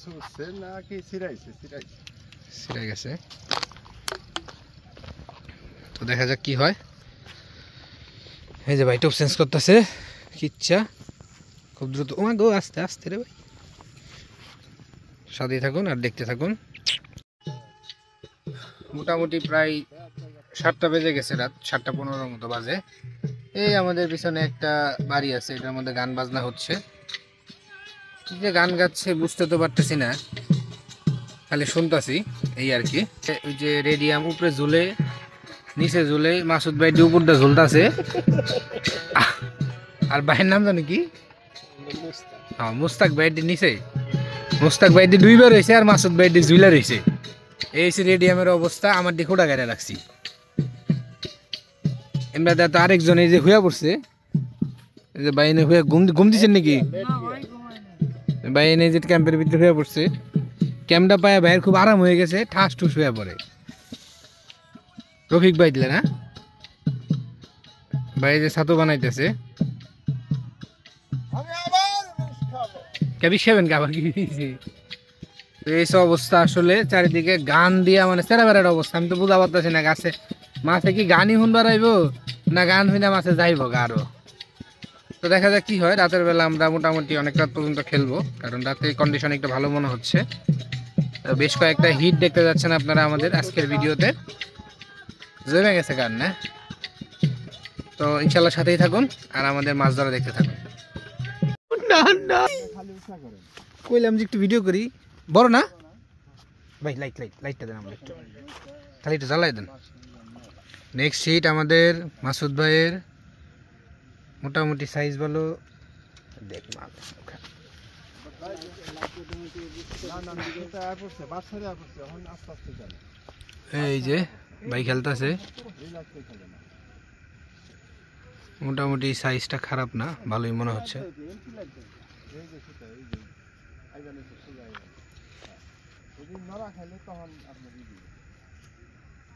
সুসে না কি সিরাইছে ছিঁড়ে গেছে। তো দেখা যাক কি হয়। এই যে ভাই টপ চেঞ্জ করতেছে কিচ্ছা খুব দ্রুত। ও গো আস্তে আস্তে রে ভাই। সাথেই থাকুন আর দেখতে থাকুন। মোটামুটি প্রায় 7টা বেজে গেছে, রাত 7:15 মতো বাজে। এই আমাদের পিছনে একটা বাড়ি আছে, এটার মধ্যে গান বাজনা হচ্ছে। কি যে গান গাচ্ছে বুঝতে তো পারতেছি না, খালি শুনতেছি এই আর কি। ওই যে রেডিয়াম উপরে ঝুলে নিচে ঝুলে মাসুদ ভাই উপরটা ঝুলতেছে। আর ভাইয়ের নাম জানো কি? হ্যাঁ মুস্তাক ভাইটি নিচে, মুস্তাক ভাইটি দুইবার হয়েছে আর মাসুদ ভাইটি ঝুলে রয়েছে। এই রেডিয়ামের অবস্থা। আমার দিকে ওটা গাড়ি রাখছি। এমরা তো আরেকজন এই যে হুয়া পড়ছে, এই যে বাইনে হুয়া ঘুম দিচ্ছেন নাকি? বাইনে যে ক্যাম্পের ভিতরে হুয়া পড়ছে, ক্যাম্পটা পায় ভাইয়ের খুব আরাম হয়ে গেছে, ঠাস ঠুস হয়ে পড়ে। রফিক ভাই দিলে না ভাই যে ছাতু বানাইতেছে কেবি সেবেন আবার কি এইসব অবস্থা। আসলে চারিদিকে গান দিয়া মানে সেরা বেড়ার অবস্থা। আমি তো বুঝা পারতেছি না গাছে মাছে কি গানই হুন বাড়াইব না গান হইনা মাছে যাইব আরো। তো দেখা যাক কি হয়। রাতের বেলা আমরা মোটামুটি অনেক রাত পর্যন্ত খেলবো, কারণ রাতে কন্ডিশন একটু ভালো মনে হচ্ছে। বেশ কয়েকটা হিট দেখতে যাচ্ছেন আপনারা আমাদের আজকের ভিডিওতে। জমে গেছে গান না? তো ইনশাল্লাহ সাথেই থাকুন আর আমাদের মাছ ধরা দেখতে থাকুন। না না কইলাম যে একটু ভিডিও করি, বড় না ভাই। লাইটটা দেন আমাদের একটু, খালি একটু জ্বালাই দেন। নেক্সট হিট আমাদের মাসুদ ভাইয়ের, মোটামুটি সাইজ ভালো। দেখ মাল এই যে ভাই খেলতেছে মোটামুটি সাইজটা খারাপ না ভালোই মনে হচ্ছে নড়া খাইলে তখন আপনার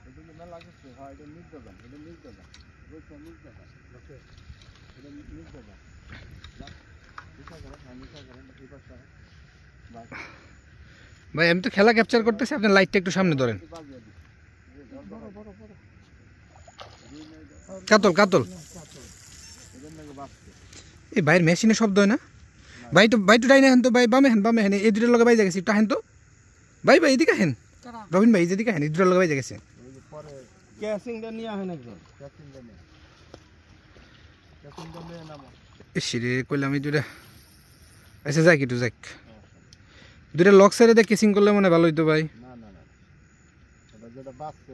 এদিকে না লাগছে হয় এটা নিজ দেবেন এটা নিজ দেবেন বুঝছেন নিজ দেবেন এটা নিজ দেবেন ভাই আমি তো খেলা ক্যাপচার করতেছি আপনি লাইটটা একটু সামনে ধরেন কাতল কাতল এই ভাইয়ের মেশিনে শব্দ হয় না ভাই তো ডাইনে হেন তো ভাই বামে হেন এই দুটোর লগে বাইজা গেছে একটু হেন তো ভাই এদিকে হেন রবিন ভাই যেদিকে হেন এই দুটোর লগে বাইজা গেছে ক্যাসিংটা নিয়ে আহেন একজন ইসরে কইলাম এই দুটা আচ্ছা যাক একটু যাক দুটা লক সাইডে দিয়ে কেসিং করলে মনে ভালো হইতো ভাই না না না এটা যেটা বাঁচছে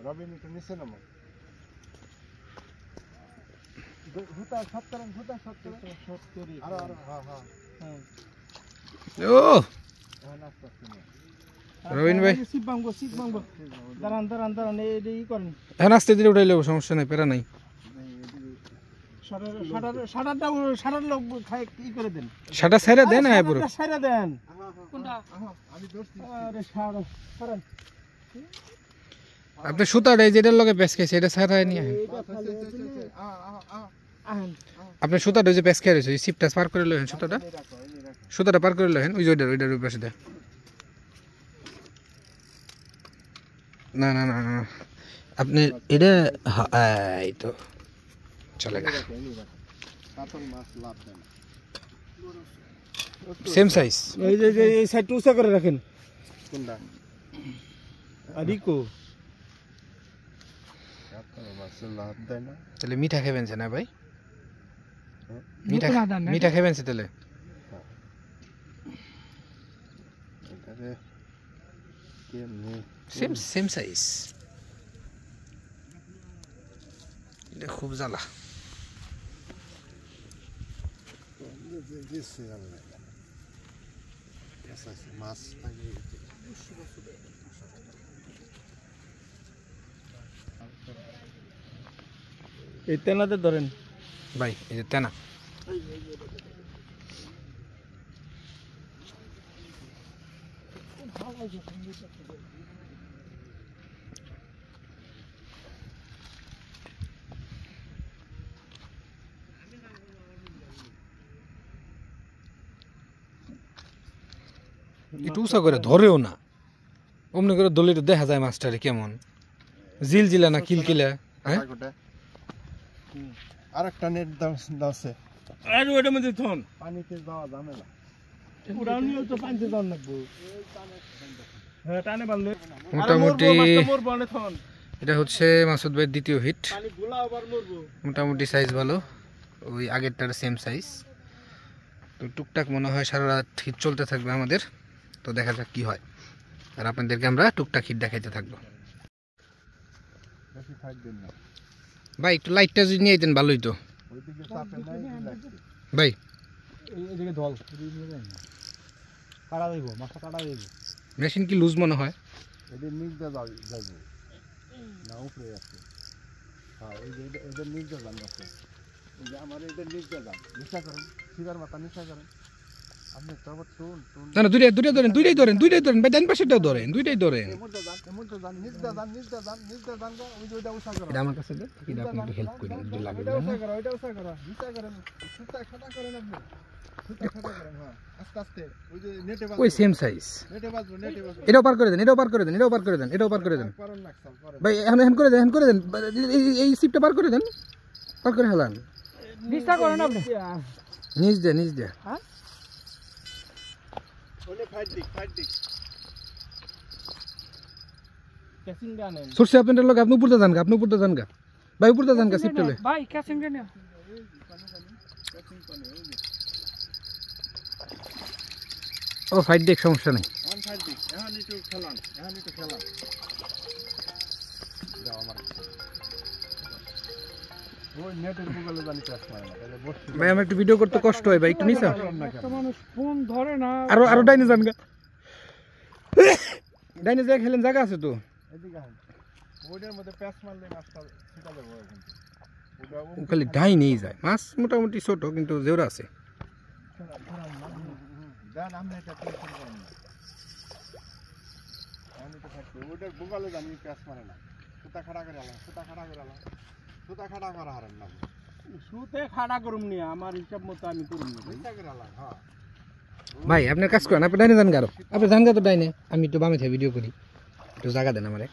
রবিন একটু নিচে নামো হুতা শট করেন আরো হ্যাঁ ও রবিন ভাই সিপ ভাঙবো দাঁড়ান এই করেন এখন আস্তে ধীরে উঠাই লেবো সমস্যা নাই প্যারা নাই সারার লোক খায় কি করে দেন সাটা ছেড়ে দেন না পুরো সারা দেন কোনটা আমি ধরছি আরে সারান আপনি সুতাটা যেটার লগে পেস খাইছে এটা ছাড়াই নিয়ে আহেন আপনি সুতাটা যে পেস খাই রয়েছে ওই সিপটা পার করে লইন সুতাটা পার করে লইন ওই যে ওইটার পাশে দেয় না না না না আপনি এটা এই তো চলে গেল কাতল মাছ লাভ দেন সেম সাইজ এই যে এই সাইডটা উঁচা করে রাখেন কোনটা আরিকো কাতল মাছ লাভ দেয় না তাহলে মিঠা খাবেন না ভাই নতুন আদান না? মিঠা খাবেন তাহলে এটারে কেমনে সেম সাইজ এটা খুব জ্বালা দিচ্ছে জানলে মাছ এই তেনাতে ধরেন ভাই এই যে তেনা একটু উঁচা করে ধরেও না অমনি করে দলিত দেখা যায় মাছটারে কেমন জিলজিলা না কিলকিলা হ্যাঁ আরেকটা নেট দাওছে আর ওইটার মধ্যে থন পানিতে যাওয়া ঝামেলা পুরানিও তো পানিতে যান লাগবো হ্যাঁ টানে বানলে মোটামুটি মোর বনে থন এটা হচ্ছে মাসুদ ভাইয়ের দ্বিতীয় হিট পানি গুলা আবার মরবো মোটামুটি সাইজ ভালো ওই আগেরটার সেম সাইজ তো টুকটাক মনে হয় সারা রাত হিট চলতে থাকবে আমাদের তো দেখা যাক কি হয় আর আপনাদেরকে আমরা টুকটাক হিট দেখাইতে থাকবো বেশি থাকবেন না ভাই একটু লাইটটা যদি নিয়ে যেতেন ভালোই তো ওইদিকে চাপে নাই ভাই এইদিকে ধল কাটা দেবো মাছটা কাটা দেবো মেশিন কি লুজ মনে হয় এদের নিচ দিয়ে যাইব না উপরে আছে হ্যাঁ ওই যে এদের নিচ দিয়ে যান আছে ওই যে আমার এদের নিচ দিয়ে যান নিশা করেন সিগার মাথা নিশা করেন আপনি তবে টুন না না দুইটাই ধরেন ভাই ডান পাশেটাও ধরেন দুইটাই ধরেন এমনটা যান নিচ দিয়ে যান ওই যে ওইটা উষা করেন এটা আমার কাছে দেন এটা আপনি একটু হেল্প করেন যদি লাগে ওইটা উষা করেন নিশা করেন সুতা খাটা করেন আপনি সুতা খাটা করেন হ্যাঁ আস্তে আস্তে ওই যে নেটে ওই সেম সাইজ নেটে বাজবো এটাও পার করে দেন করেন না সাল করেন ভাই এখন করে দেন এই সিপটা পার করে দেন পার করে হেলান নিস্তা করেন আপনি নিচ দে ওনে ফাইট দিক ক্যাসিং গানেন সরষে আপনাদের লোক আপনি উপরতে যান গা ভাই উপরতে যান গা সিপটলে ভাই ক্যাসিং রে নিও ও ফাইট দেখ সমস্যা নেই অন ফাইট দিক এখন একটু খেলান যাও আমার ওই নেটের গুগলে জানি কাজ হয় না তাহলে বসছি ভাই আমার একটু ভিডিও করতে কষ্ট হয় ভাই একটু নিচে একটা মানুষ ফোন ধরে না আরো ডাইনে যান গা ডাইনে যায় খেলেন জায়গা আছে তো এদিকে আসেন ওইটার মধ্যে প্যাঁচ মারলে মাছটা ছিটা যাবে কিন্তু ওটা খালি ডাই নিয়ে যায় মাছ মোটামুটি ছোট কিন্তু জোরা আছে দেন আমি এটা টেনশন করেন না আমি তো থাকবো ওইটার বুগালে জানি প্যাঁচ মারে না সুতা খাড়া করে আলাম সুতা খাড়া করা হারেন না শুতে খাড়া করুম নি আমার হিসাব মতো আমি করুম নি সুতা করে আলাম হ্যাঁ ভাই আপনার কাজ করেন আপনি ডাইনে যান গারো আপনি যান গা তো ডাইনে আমি একটু বামে থেকে ভিডিও করি একটু জায়গা দেন আমারে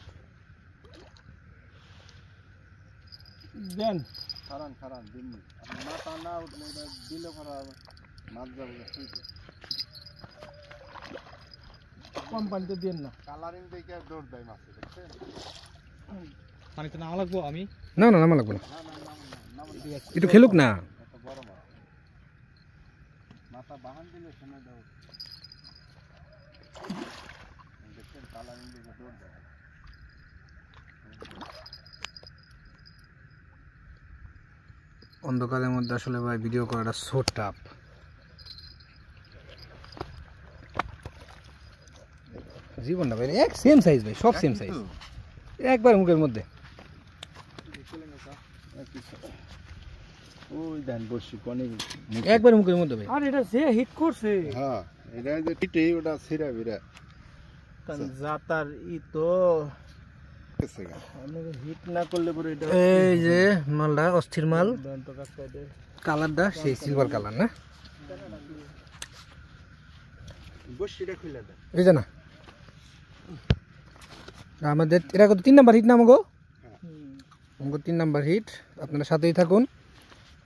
দেন খারান দিননি আপনি মাথা না উঠলে এটা দিলে করা মাছ যাবে শুইতে কোম্পানিতে দেন না কালারিং দেখে দৌড় দেয় মাছে দেখছেন পানিতে নামা লাগবো আমি না না নামা লাগবো না না একটু খেলুক না এত বড় মাছ মাথা বাহান দিলে শোনা দাও দেখছেন কালারিং দেখে দৌড় দেয় অন্ধকারের মধ্যে আসলে ভাই ভিডিও করাটা সো টাফ জীবনটা ভাই এক সেম সাইজ ভাই সব সেম সাইজ একবার মুখের মধ্যে ওই দেন বসি কোনে একবার মুখের মধ্যে ভাই আর এটা যে হিট করছে হ্যাঁ এটা যে টিটে ওটা ছিড়া বিরা জাতার ই তো গেছে গা আমি হিট না করলে পরে এটা এই যে মালটা অস্থির মাল দেন তো কাজ করে কালারটা সেই সিলভার কালার না বসিটা খুলে দেন এই যে না আমাদের এরা কত 3 নাম্বার হিট না আমাগো আমাগো 3 নাম্বার হিট আপনারা সাথেই থাকুন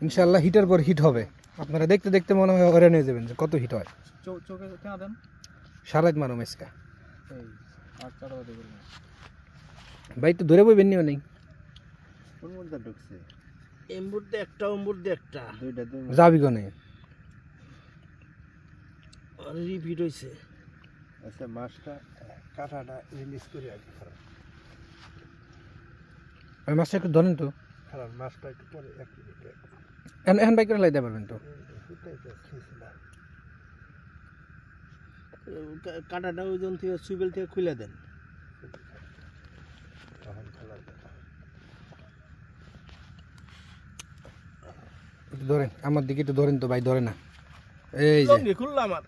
ইনশাআল্লাহ হিটের পর হিট হবে আপনারা দেখতে দেখতে মনে হয় হয়রান হয়ে যাবেন যে কত হিট হয় চোখে কেন দেন সারাত মারো মেসকা এই 8-4 বাজে বলবো ভাই তো ধরে বইবেন নি নেই কোন মধ্যে ঢুকছে এমবুর দে একটা অম্বুর দে একটা দুইটা দুই যাবি গনে আর রিপিট হইছে আচ্ছা মাছটা কাঁটাটা রিলিজ করে আর খারাপ ওই মাছটা একটু ধরেন তো খারাপ মাছটা একটু পরে এক মিনিট এখন বাইক করে লাইতে পারবেন তো কাটাটা ওইজন থেকে সুইবেল থেকে খুলে দেন তখন খেলা একটু ধরেন আমার দিকে একটু ধরেন তো ভাই ধরে না এই যে লঙ্গি খুললাম আর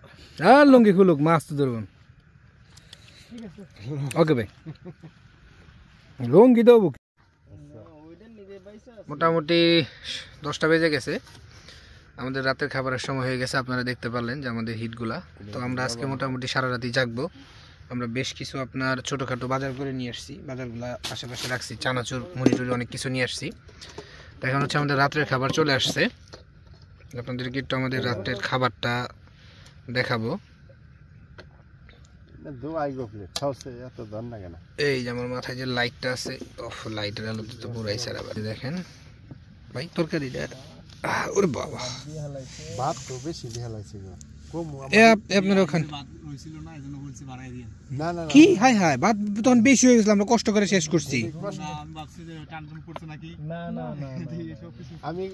আর লঙ্গি খুলুক মাছ তো ধরবেন ওকে ভাই লঙ্গি দেবো ওইটা নিজে পাইছে মোটামুটি 10টা বেজে গেছে আমাদের রাতের খাবারের সময় হয়ে গেছে আপনারা দেখতে পারলেন যে আমাদের হিটগুলা তো আমরা আজকে মোটামুটি সারা রাতই জাগবো আমরা বেশ কিছু আপনার ছোটোখাটো বাজার করে নিয়ে আসছি বাজারগুলা আশেপাশে রাখছি চানাচুর মুড়ি টুড়ি অনেক কিছু নিয়ে আসছি তো এখন হচ্ছে আমাদের রাত্রের খাবার চলে আসছে আপনাদেরকে একটু আমাদের রাত্রের খাবারটা দেখাবো দোয়াই গোপলে খাওছে এত ধন না কেন এই যে আমার মাথায় যে লাইটটা আছে অফ লাইটের আলোতে তো পুরাই সারা বাড়ি দেখেন ভাই তরকারিটা ওরে বাবা ভাত তো বেশি দেয়া লাগছে গো কম আপনার ওখানে হইছিল না এজন্য বলছি বাড়াই দিন না না কি হাই হাই ভাত তখন বেশি হয়ে গেছিল আমরা কষ্ট করে শেষ করছি আমি ভাবছি যে টান পড়ছে নাকি না না না আমি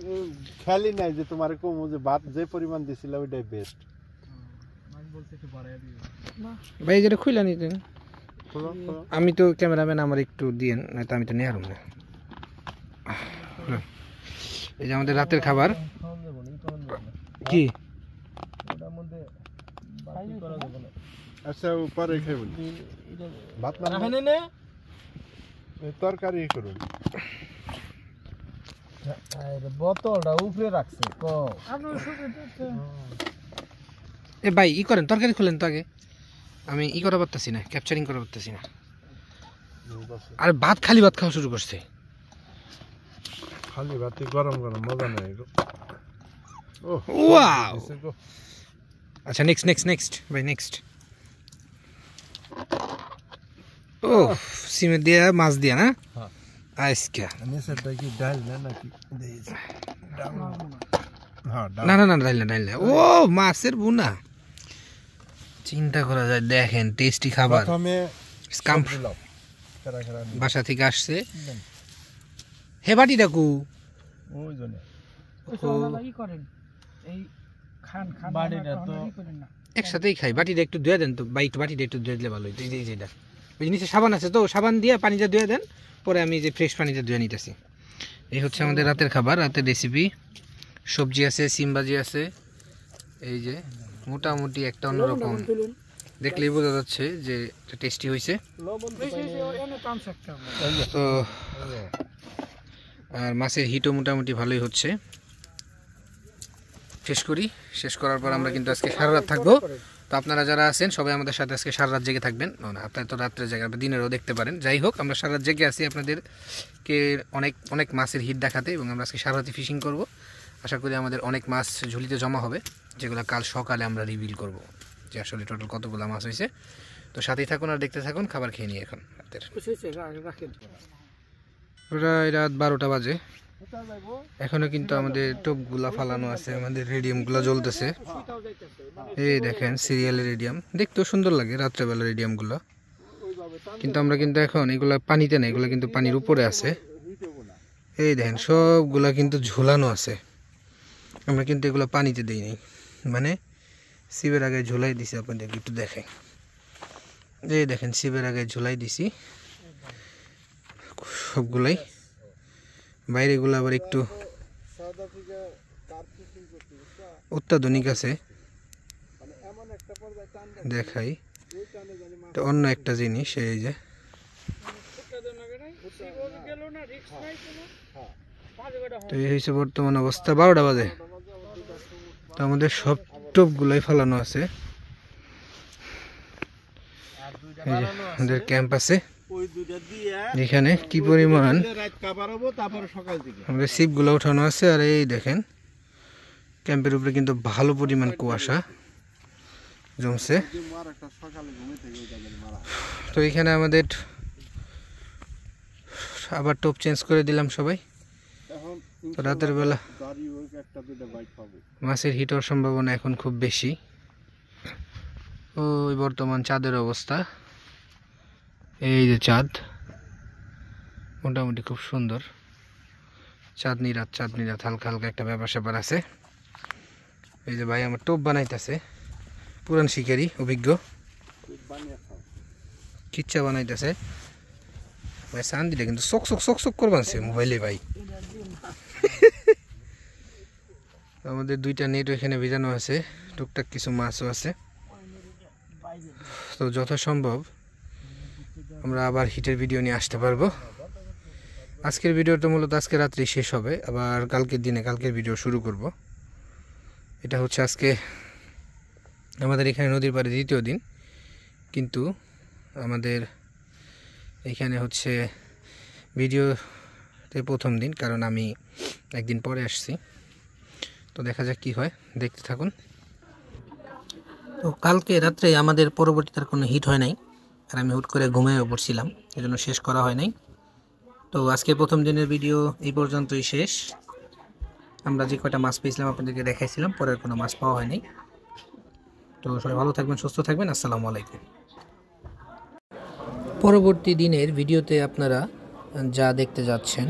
খেয়ালই নাই যে তোমার কম যে ভাত যে পরিমাণ দিছিল ওইটাই বেস্ট আমি বলছি একটু বাড়াই দিন ভাই যেটা খুলে নিতেন আমি তো ক্যামেরাম্যান আমার একটু দিয়েন নয়তো আমি তো নিয়ে না এই যে আমাদের রাতের খাবার কি ওটার মধ্যে বাকি করা যাবে না আচ্ছা পরে খাই বলি ভাত না রাখেন নে তরকারি করুন আরে বোতলটা উপরে রাখছে কো আপনার সাথে এ ভাই ই করেন তরকারি খুলেন তো আগে আমি ই করা পারতেছি না ক্যাপচারিং করা পারতেছি না আর ভাত খালি ভাত খাওয়া শুরু করছে খালি ভাতে গরম গরম মজা নাই গো ও ওয়াও আচ্ছা নেক্সট ভাই নেক্সট ও সিমে দিয়া মাছ দিয়া না হ্যাঁ। আজকে নিচেরটা কি ডাল না নাকি হ্যাঁ না না না ডাইল না ও মাছের বুনা চিন্তা করা যায় দেখেন টেস্টি খাবার প্রথমে স্কাম দিলাম খেরা খেরা বাসা থেকে আসছে হে বাটি ডাকু ওই জন্য ই করেন এই খান খান বাড়িটা তো ই করেন না একসাথেই খাই বাটিটা একটু ধুয়ে দেন তো ভাই একটু বাটিটা একটু ধুয়ে দিলে ভালো হইতো এই যে যেটা ওই নিচে সাবান আছে তো, সাবান দিয়ে পানিটা ধুয়ে দেন, পরে আমি যে ফ্রেশ পানিটা ধুয়ে নিতেছি। এই হচ্ছে আমাদের রাতের খাবার, রাতের রেসিপি। সবজি আছে, সিম ভাজি আছে, এই যে মোটামুটি একটা অন্যরকম, দেখলেই বোঝা যাচ্ছে যে টেস্টি হয়েছে। তো আর মাছের হিটও মোটামুটি ভালোই হচ্ছে। শেষ করি, শেষ করার পর আমরা কিন্তু আজকে সারা রাত থাকবো। তো আপনারা যারা আছেন সবাই আমাদের সাথে আজকে সারা রাত জেগে থাকবেন। না আপনারা তো রাত্রে জায়গা দিনেরও দেখতে পারেন। যাই হোক, আমরা সারা রাত জেগে আছি আপনাদেরকে অনেক অনেক মাছের হিট দেখাতে, এবং আমরা আজকে সারা রাতে ফিশিং করব। আশা করি আমাদের অনেক মাছ ঝুলিতে জমা হবে, যেগুলো কাল সকালে আমরা রিভিল করব যে আসলে টোটাল কতগুলো মাছ হয়েছে। তো সাথেই থাকুন আর দেখতে থাকুন। খাবার খেয়ে নিই এখন রাতের। প্রায় রাত 12টা বাজে, এখনো কিন্তু আমাদের টোপগুলা ফালানো আছে, আমাদের রেডিয়ামগুলো জ্বলতেছে। এই দেখেন সিরিয়ালের রেডিয়াম, দেখতেও সুন্দর লাগে রাত্রেবেলা রেডিয়ামগুলো। কিন্তু আমরা কিন্তু এখন এগুলা পানিতে নেই, এগুলো কিন্তু পানির উপরে আছে। এই দেখেন সবগুলা কিন্তু ঝুলানো আছে, আমরা কিন্তু এগুলো পানিতে দিই নাই, মানে শিবের আগে ঝুলাই দিছি। আপনাদেরকে একটু দেখাই, এই দেখেন শিবের আগে ঝুলাই দিছি সবগুলাই। বাইরেগুলো আবার একটু অত্যাধুনিক আছে, দেখাই অন্য একটা জিনিস। এই যে তো এই হয়েছে বর্তমান অবস্থা, 12টা বাজে। তো আমাদের সব টোপগুলাই ফালানো আছে। এই যে আমাদের ক্যাম্প আছে এখানে, কি পরিমাণ আমাদের শিপগুলো উঠানো আছে। আর এই দেখেন ক্যাম্পের উপরে কিন্তু ভালো পরিমাণ কুয়াশা জমছে। তো এখানে আমাদের আবার টোপ চেঞ্জ করে দিলাম সবাই। তো রাতের বেলা মাছের হিট হওয়ার সম্ভাবনা এখন খুব বেশি। ওই বর্তমান চাঁদের অবস্থা, এই যে চাঁদ মোটামুটি খুব সুন্দর, চাঁদনি রাত হালকা হালকা একটা ব্যাপার স্যাপার আছে। এই যে ভাই আমার টোপ বানাইতেছে, পুরান শিকারি অভিজ্ঞ, কিচ্ছা বানাইতেছে ভাই। শান্তিটা কিন্তু চক চক চক চক করবানছে মোবাইলে ভাই। আমাদের 2টা নেট ওইখানে ভেজানো আছে, টুকটাক কিছু মাছও আছে। তো যথাসম্ভব আমরা আবার হিটের ভিডিও নিয়ে আসতে পারবো। আজকের ভিডিওটা মূলত আজকে রাত্রি শেষ হবে, আবার কালকের দিনে কালকের ভিডিও শুরু করব। এটা হচ্ছে আজকে আমাদের এখানে নদীর পাড়ে 2য় দিন, কিন্তু আমাদের এখানে হচ্ছে ভিডিওতে 1ম দিন, কারণ আমি একদিন পরে আসছি। তো দেখা যাক কি হয়, দেখতে থাকুন। তো কালকে রাত্রে আমাদের পরবর্তীতে আর কোনো হিট হয় নাই, আর আমি হুট করে ঘুমিয়ে পড়ছিলাম, এজন্য শেষ করা হয় নাই। তো আজকে 1ম দিনের ভিডিও এই পর্যন্তই শেষ। আমরা যে কয়টা মাছ পেয়েছিলাম আপনাদেরকে দেখাইছিলাম, পরের কোনো মাছ পাওয়া হয়নি। তো সবাই ভালো থাকবেন, সুস্থ থাকবেন। আসসালামু আলাইকুম। পরবর্তী দিনের ভিডিওতে আপনারা যা দেখতে যাচ্ছেন